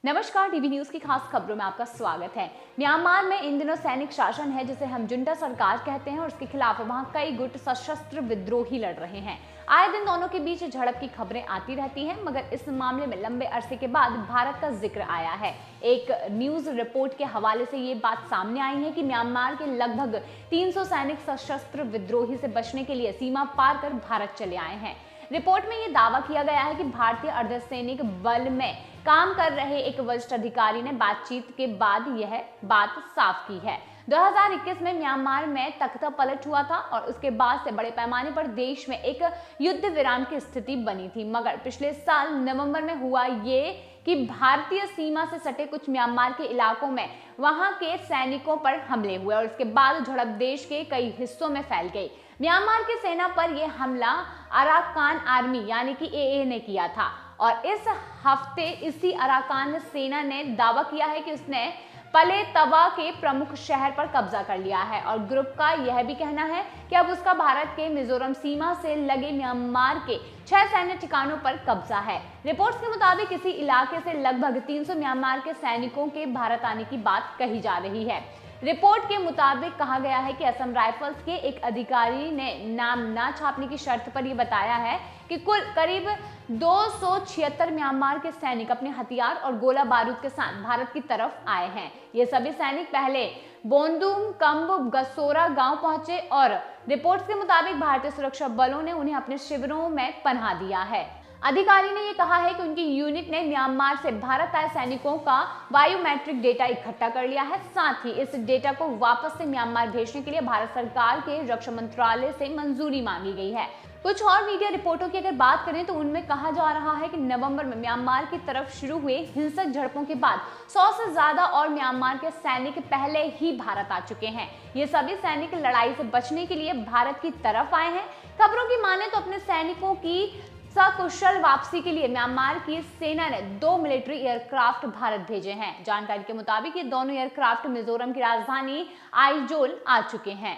नमस्कार, TV news की खास खबरों में आपका स्वागत है। म्यांमार में इन दिनों सैनिक शासन है जिसे हम जुंटा सरकार कहते हैं और उसके खिलाफ वहां कई गुट सशस्त्र विद्रोही लड़ रहे हैं। आए दिन दोनों के बीच झड़प की खबरें आती रहती हैं, मगर इस मामले में लंबे अरसे के बाद भारत का जिक्र आया है। एक न्यूज रिपोर्ट के हवाले से ये बात सामने आई है कि म्यांमार के लगभग 300 सैनिक सशस्त्र विद्रोही से बचने के लिए सीमा पार कर भारत चले आए हैं। रिपोर्ट में ये दावा किया गया है कि भारतीय अर्धसैनिक बल में काम कर रहे एक वरिष्ठ अधिकारी ने बातचीत के बाद यह बात साफ की है। 2021 में म्यांमार में तख्ता पलट हुआ था और उसके बाद से बड़े पैमाने पर देश में एक युद्ध विराम की स्थिति बनी थी, मगर पिछले साल नवंबर में हुआ ये कि भारतीय सीमा से सटे कुछ म्यांमार के इलाकों में वहां के सैनिकों पर हमले हुए और उसके बाद झड़प देश के कई हिस्सों में फैल गई। म्यांमार की सेना पर यह हमला अराकान आर्मी यानी कि एए ने किया था और इस हफ्ते इसी अराकान सेना ने दावा किया है कि उसने पले तवा के प्रमुख शहर पर कब्जा कर लिया है और ग्रुप का यह भी कहना है कि अब उसका भारत के मिजोरम सीमा से लगे म्यांमार के 6 सैन्य ठिकानों पर कब्जा है। रिपोर्ट्स के मुताबिक इसी इलाके से लगभग 300 म्यांमार के सैनिकों के भारत आने की बात कही जा रही है। रिपोर्ट के मुताबिक कहा गया है कि असम राइफल्स के एक अधिकारी ने नाम न छापने की शर्त पर यह बताया है कि कुल करीब 276 म्यांमार के सैनिक अपने हथियार और गोला बारूद के साथ भारत की तरफ आए हैं। ये सभी सैनिक पहले बोंदुम कम्ब गसोरा गांव पहुंचे और रिपोर्ट्स के मुताबिक भारतीय सुरक्षा बलों ने उन्हें अपने शिविरों में पनाह दिया है। अधिकारी ने यह कहा है कि उनकी यूनिट ने म्यांमार से भारत आए सैनिकों का बायोमेट्रिक डेटा इकट्ठा कर लिया है। साथ ही इस डेटा को वापस से म्यांमार भेजने के लिए भारत सरकार के रक्षा मंत्रालय से मंजूरी मांगी गई है। कुछ और मीडिया रिपोर्टों की अगर बात करें तो उनमें कहा जा रहा है कि नवंबर में म्यांमार की तरफ शुरू हुए हिंसक झड़पों के बाद 100 से ज्यादा और म्यांमार के सैनिक पहले ही भारत आ चुके हैं। ये सभी सैनिक लड़ाई से बचने के लिए भारत की तरफ आए हैं। खबरों की माने तो अपने सैनिकों की सकुशल वापसी के लिए म्यांमार की सेना ने 2 मिलिट्री एयरक्राफ्ट भारत भेजे हैं। जानकारी के मुताबिक ये दोनों एयरक्राफ्ट मिजोरम की राजधानी आइजोल आ चुके हैं।